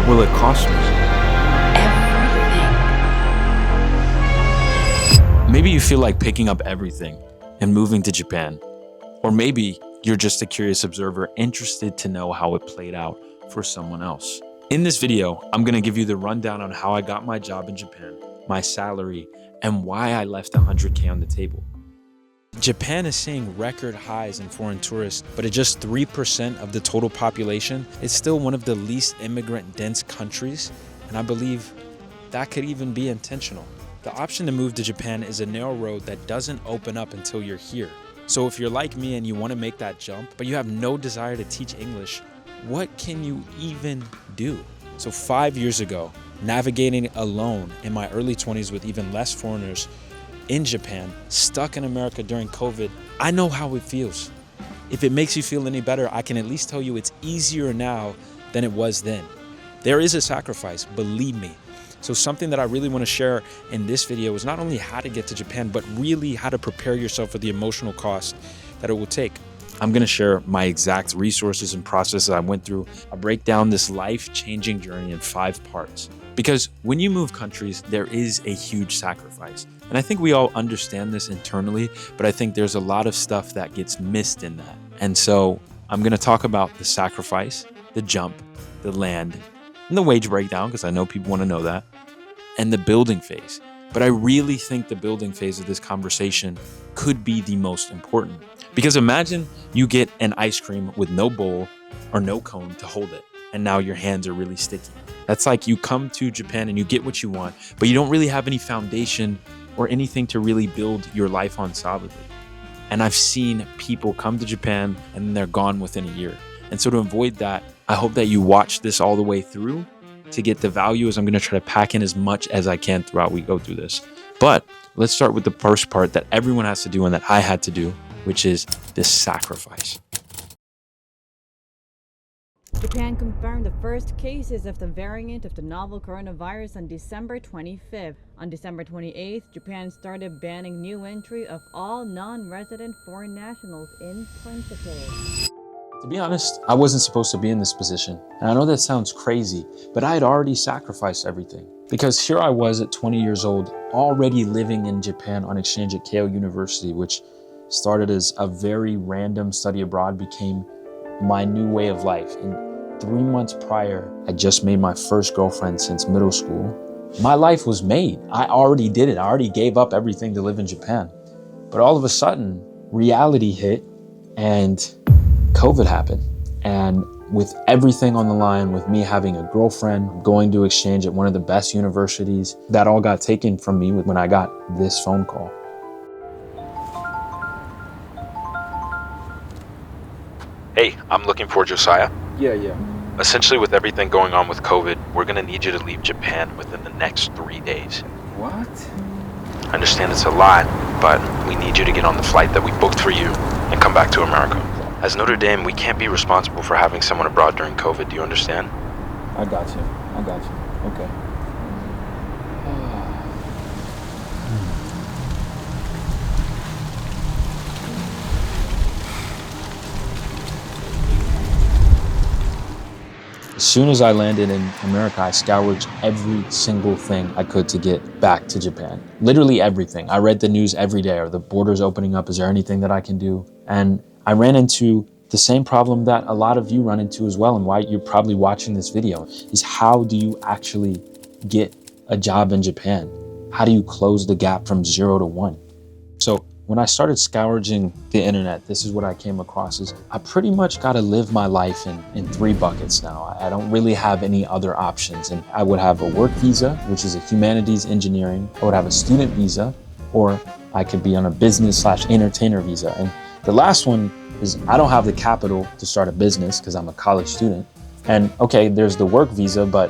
will it cost me? Everything. Maybe you feel like picking up everything and moving to Japan. Or maybe you're just a curious observer interested to know how it played out for someone else. In this video, I'm gonna give you the rundown on how I got my job in Japan, my salary, and why I left 100K on the table. Japan is seeing record highs in foreign tourists, but at just 3% of the total population, it's still one of the least immigrant-dense countries, and I believe that could even be intentional. The option to move to Japan is a narrow road that doesn't open up until you're here. So if you're like me and you want to make that jump, but you have no desire to teach English, what can you even do? So 5 years ago, navigating alone in my early 20s with even less foreigners in Japan, stuck in America during COVID, I know how it feels. If it makes you feel any better, I can at least tell you it's easier now than it was then. There is a sacrifice, believe me. So something that I really want to share in this video is not only how to get to Japan, but really how to prepare yourself for the emotional cost that it will take. I'm going to share my exact resources and processes I went through. I break down this life-changing journey in 5 parts. Because when you move countries, there is a huge sacrifice. And I think we all understand this internally, but I think there's a lot of stuff that gets missed in that. And so I'm going to talk about the sacrifice, the jump, the land, and the wage breakdown, because I know people want to know that, and the building phase. But I really think the building phase of this conversation could be the most important. Because imagine you get an ice cream with no bowl or no cone to hold it, and now your hands are really sticky. That's like you come to Japan and you get what you want, but you don't really have any foundation or anything to really build your life on solidly. And I've seen people come to Japan and they're gone within a year. And so to avoid that, I hope that you watch this all the way through to get the value, as I'm going to try to pack in as much as I can throughout we go through this. But let's start with the first part that everyone has to do and that I had to do, which is this sacrifice. Japan confirmed the first cases of the variant of the novel coronavirus on December 25th. On December 28th, Japan started banning new entry of all non-resident foreign nationals in principle. To be honest, I wasn't supposed to be in this position. And I know that sounds crazy, but I had already sacrificed everything. Because here I was at 20 years old, already living in Japan on exchange at Keio University, which started as a very random study abroad, became my new way of life. And 3 months prior, I just made my first girlfriend since middle school. My life was made. I already did it. I already gave up everything to live in Japan. But all of a sudden, reality hit and COVID happened. And with everything on the line, with me having a girlfriend, going to exchange at one of the best universities, that all got taken from me when I got this phone call. Hey, I'm looking for Josiah. Yeah. Essentially, with everything going on with COVID, we're gonna need you to leave Japan within the next 3 days. What? I understand it's a lot, but we need you to get on the flight that we booked for you and come back to America. As Notre Dame, we can't be responsible for having someone abroad during COVID, do you understand? I got you. Okay. As soon as I landed in America, I scoured every single thing I could to get back to Japan. Literally everything. I read the news every day. Are the borders opening up? Is there anything that I can do? And I ran into the same problem that a lot of you run into as well, and why you're probably watching this video, is how do you actually get a job in Japan? How do you close the gap from 0 to 1? So when I started scourging the internet, this is what I came across is I pretty much got to live my life in 3 buckets now. I don't really have any other options. And I would have a work visa, which is a humanities engineering. I would have a student visa, or I could be on a business/entertainer visa. And the last one is I don't have the capital to start a business because I'm a college student. And okay, there's the work visa, but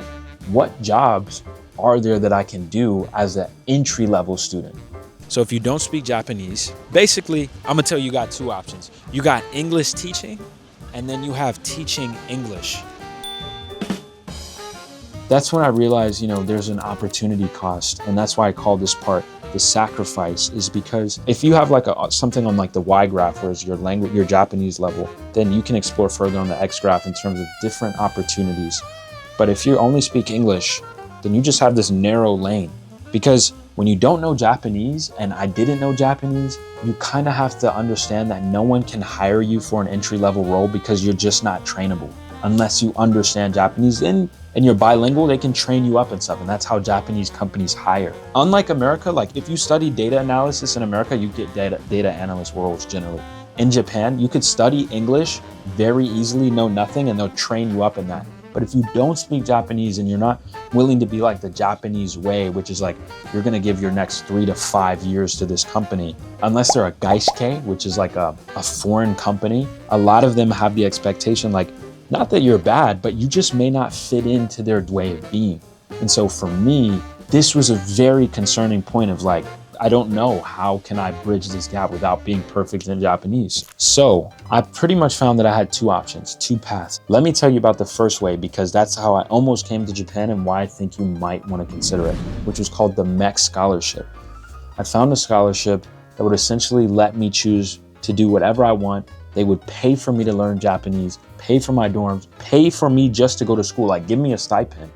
what jobs are there that I can do as an entry-level student? So if you don't speak Japanese, basically, I'm gonna tell you, you got 2 options. You got English teaching, and then you have teaching English. That's when I realized, there's an opportunity cost, and that's why I call this part the sacrifice, is because if you have like something on like the Y graph, whereas your language, your Japanese level, then you can explore further on the X graph in terms of different opportunities. But if you only speak English, then you just have this narrow lane. Because when you don't know Japanese, and I didn't know Japanese, you kind of have to understand that no one can hire you for an entry-level role because you're just not trainable. Unless you understand Japanese and you're bilingual, they can train you up and stuff. And that's how Japanese companies hire. Unlike America, like if you study data analysis in America, you get data analyst roles generally. In Japan, you could study English very easily, know nothing, and they'll train you up in that. But if you don't speak Japanese and you're not willing to be like the Japanese way, which is like you're gonna give your next 3 to 5 years to this company, unless they're a gaishikei, which is like a foreign company, a lot of them have the expectation like, not that you're bad, but you just may not fit into their way of being. And so for me, this was a very concerning point of like, I don't know how can I bridge this gap without being perfect in Japanese. So I pretty much found that I had 2 options, 2 paths. Let me tell you about the first way because that's how I almost came to Japan and why I think you might want to consider it, which was called the MEXT Scholarship. I found a scholarship that would essentially let me choose to do whatever I want. They would pay for me to learn Japanese, pay for my dorms, pay for me just to go to school, like give me a stipend,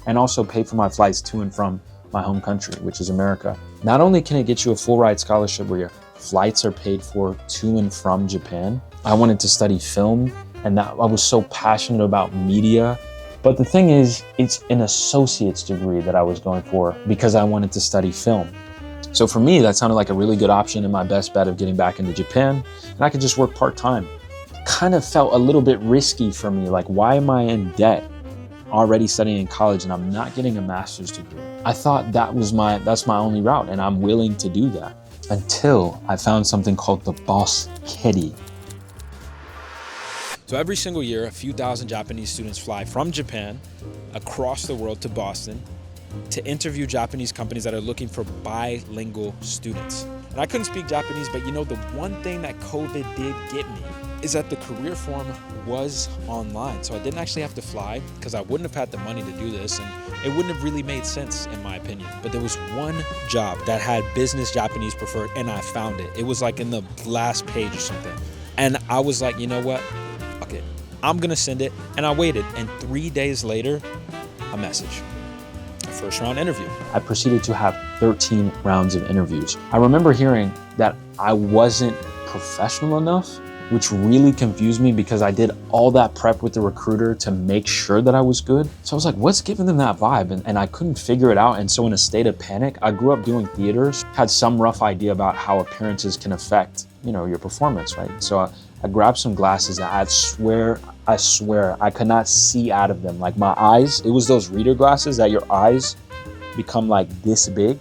and also pay for my flights to and from my home country, which is America. Not only can it get you a full ride scholarship where your flights are paid for to and from Japan, I wanted to study film and that I was so passionate about media. But the thing is, it's an associate's degree that I was going for because I wanted to study film. So for me, that sounded like a really good option and my best bet of getting back into Japan. And I could just work part-time. Kind of felt a little bit risky for me. Like, why am I in debt already studying in college and I'm not getting a master's degree? I thought that's my only route and I'm willing to do that until I found something called the Boss Kitty. So every single year, a few thousand Japanese students fly from Japan across the world to Boston to interview Japanese companies that are looking for bilingual students. And I couldn't speak Japanese, but you know, the one thing that COVID did get me is that the career form was online. So I didn't actually have to fly because I wouldn't have had the money to do this and it wouldn't have really made sense in my opinion. But there was one job that had business Japanese preferred and I found it. It was like in the last page or something. And I was like, you know what? Okay, I'm gonna send it. And I waited and 3 days later, a message. First round interview. I proceeded to have 13 rounds of interviews. I remember hearing that I wasn't professional enough, which really confused me because I did all that prep with the recruiter to make sure that I was good. So I was like, what's giving them that vibe? And I couldn't figure it out. And so in a state of panic, I grew up doing theaters, had some rough idea about how appearances can affect, you know, your performance, right? So I grabbed some glasses that I swear, I could not see out of them. Like my eyes, it was those reader glasses that your eyes become like this big.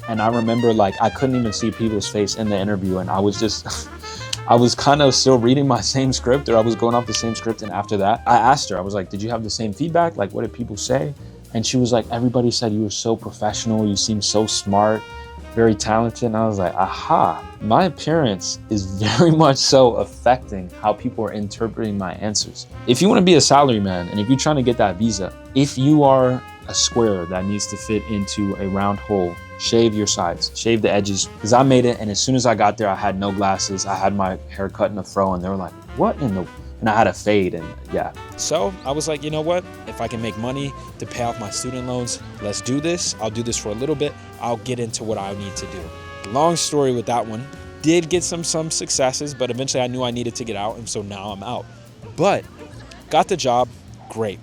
And I remember like, I couldn't even see people's face in the interview. And I was just, I was kind of still reading my same script or I was going off the same script. And after that, I asked her, I was like, did you have the same feedback? Like, what did people say? And she was like, everybody said you were so professional. You seem so smart, very talented. And I was like, aha, my appearance is very much so affecting how people are interpreting my answers. If you want to be a salaryman and if you're trying to get that visa, if you are a square that needs to fit into a round hole, shave your sides, shave the edges. Because I made it, and as soon as I got there, I had no glasses. I had my hair cut in a fro, and they were like, what in the... And I had a fade, and yeah. So I was like, you know what? If I can make money to pay off my student loans, let's do this. I'll do this for a little bit. I'll get into what I need to do. Long story with that one. Did get some successes, but eventually I knew I needed to get out, and so now I'm out. But got the job, great.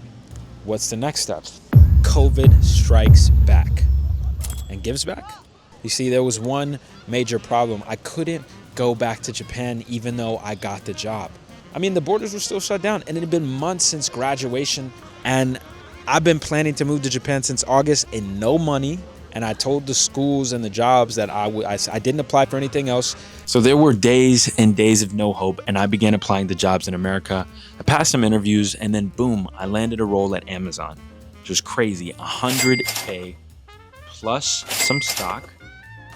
What's the next step? COVID strikes back and gives back. You see, there was one major problem. I couldn't go back to Japan even though I got the job. I mean, the borders were still shut down and it had been months since graduation and I've been planning to move to Japan since August and no money. And I told the schools and the jobs that I didn't apply for anything else. So there were days and days of no hope, and I began applying to jobs in America. I passed some interviews, and then boom, I landed a role at Amazon, which was crazy, 100K plus some stock,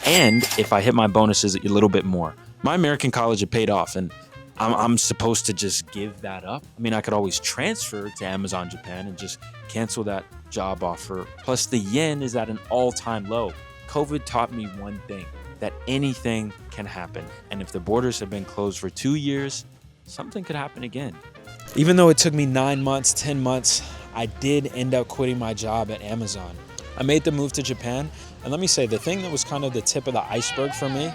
and if I hit my bonuses, a little bit more. My American college had paid off, and I'm supposed to just give that up. I mean, I could always transfer to Amazon Japan and just cancel that job offer. Plus the yen is at an all-time low. COVID taught me one thing, that anything can happen. And if the borders have been closed for 2 years, something could happen again. Even though it took me 9 months, 10 months, I did end up quitting my job at Amazon. I made the move to Japan, and let me say, the thing that was kind of the tip of the iceberg for me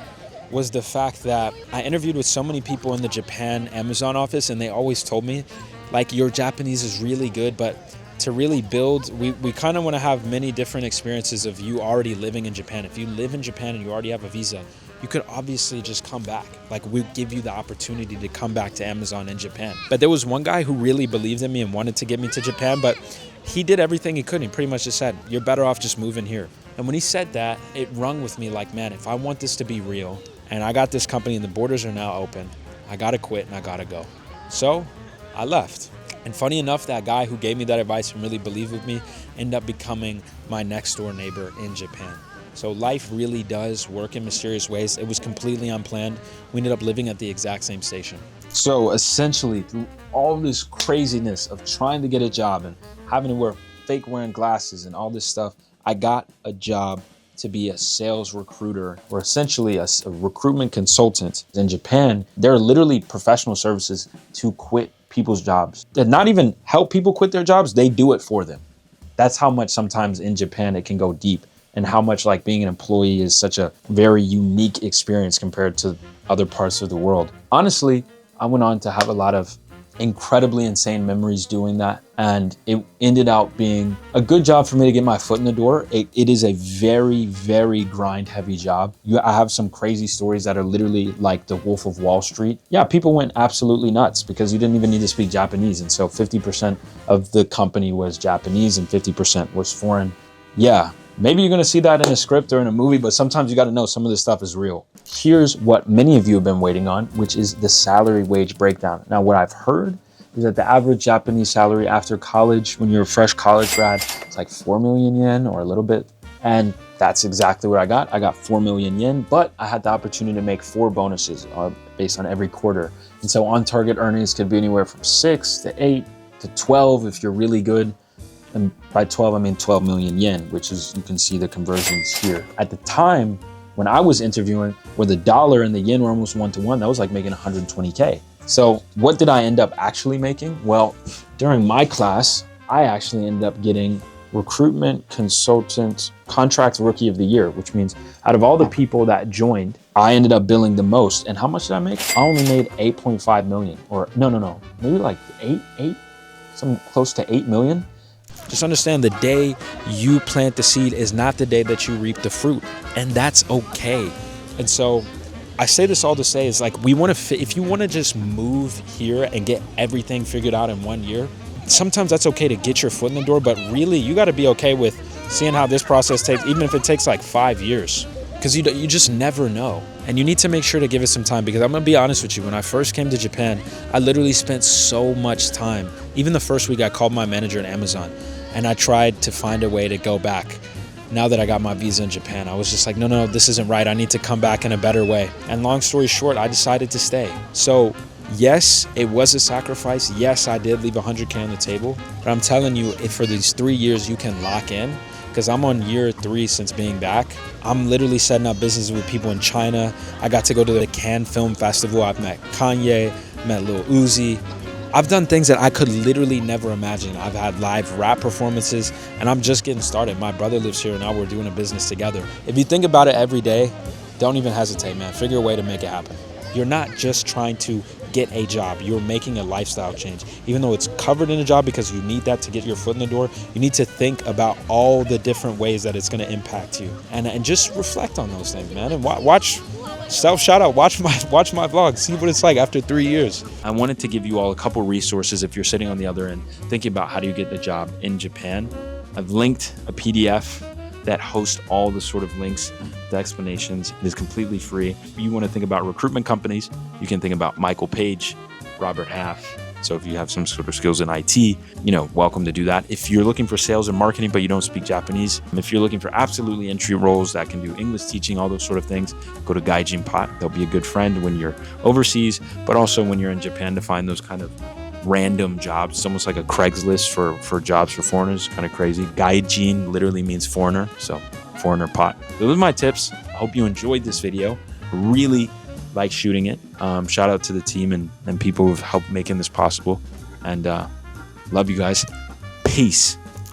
was the fact that I interviewed with so many people in the Japan Amazon office, and they always told me, like, your Japanese is really good, but to really build, we kind of want to have many different experiences of you already living in Japan. If you live in Japan and you already have a visa, you could obviously just come back. Like, we give you the opportunity to come back to Amazon in Japan. But there was one guy who really believed in me and wanted to get me to Japan, but he did everything he could. He pretty much just said, you're better off just moving here. And when he said that, it rung with me like, man, if I want this to be real, and I got this company and the borders are now open, I gotta quit and I gotta go. So I left. And funny enough, that guy who gave me that advice and really believed with me ended up becoming my next door neighbor in Japan. So life really does work in mysterious ways. It was completely unplanned. We ended up living at the exact same station. So essentially, through all this craziness of trying to get a job and having to wear fake wearing glasses and all this stuff, I got a job to be a sales recruiter, or essentially a recruitment consultant. In Japan, there are literally professional services to quit people's jobs. And not even help people quit their jobs, they do it for them. That's how much sometimes in Japan it can go deep, and how much like being an employee is such a very unique experience compared to other parts of the world. Honestly, I went on to have a lot of incredibly insane memories doing that, and it ended up being a good job for me to get my foot in the door. It is a very, very grind heavy job. I have some crazy stories that are literally like the Wolf of Wall Street. Yeah, people went absolutely nuts because you didn't even need to speak Japanese, and so 50% of the company was Japanese and 50% was foreign. Yeah, maybe you're gonna see that in a script or in a movie, but sometimes you gotta know some of this stuff is real. Here's what many of you have been waiting on, which is the salary wage breakdown. Now, what I've heard is that the average Japanese salary after college, when you're a fresh college grad, it's like 4 million yen or a little bit. And that's exactly what I got. I got 4 million yen, but I had the opportunity to make 4 bonuses based on every quarter. And so on target earnings could be anywhere from 6 to 8 to 12 if you're really good. And by 12, I mean 12 million yen, which is, you can see the conversions here. At the time, when I was interviewing, where the dollar and the yen were almost 1-to-1, that was like making 120K. So what did I end up actually making? Well, during my class, I actually ended up getting recruitment consultant contract rookie of the year, which means out of all the people that joined, I ended up billing the most. And how much did I make? I only made 8.5 million, or no, maybe like some close to 8 million. Just understand, the day you plant the seed is not the day that you reap the fruit, and that's okay. And so I say this all to say is like, we want to if you want to just move here and get everything figured out in 1 year, sometimes that's okay to get your foot in the door, but really you got to be okay with seeing how this process takes, even if it takes like 5 years, because you just never know. And you need to make sure to give it some time, because I'm gonna be honest with you, when I first came to Japan, I literally spent so much time. Even the first week I called my manager at Amazon and I tried to find a way to go back. Now that I got my visa in Japan, I was just like, no, this isn't right. I need to come back in a better way. And long story short, I decided to stay. So yes, it was a sacrifice. Yes, I did leave 100K on the table, but I'm telling you, if for these 3 years you can lock in, because I'm on year 3 since being back. I'm literally setting up business with people in China. I got to go to the Cannes Film Festival. I've met Kanye, met Lil Uzi. I've done things that I could literally never imagine. I've had live rap performances, and I'm just getting started. My brother lives here, and now we're doing a business together. If you think about it every day, don't even hesitate, man. Figure a way to make it happen. You're not just trying to get a job. You're making a lifestyle change. Even though it's covered in a job because you need that to get your foot in the door, you need to think about all the different ways that it's going to impact you. And just reflect on those things, man. And watch, shout out, watch my vlog. See what it's like after 3 years. I wanted to give you all a couple resources if you're sitting on the other end thinking about how do you get the job in Japan. I've linked a PDF that hosts all the sort of links, the explanations. It is completely free. If you want to think about recruitment companies, you can think about Michael Page, Robert Half. So if you have some sort of skills in IT, welcome to do that. If you're looking for sales and marketing, but you don't speak Japanese, if you're looking for absolutely entry roles that can do English teaching, all those sort of things, go to GaijinPot. They'll be a good friend when you're overseas, but also when you're in Japan to find those kind of random jobs. It's almost like a Craigslist for jobs for foreigners. Kind of crazy. Gaijin literally means foreigner, so foreigner pot. Those are my tips. I hope you enjoyed this video. Really like shooting it. Shout out to the team and people who've helped making this possible. And love you guys. Peace. Peace.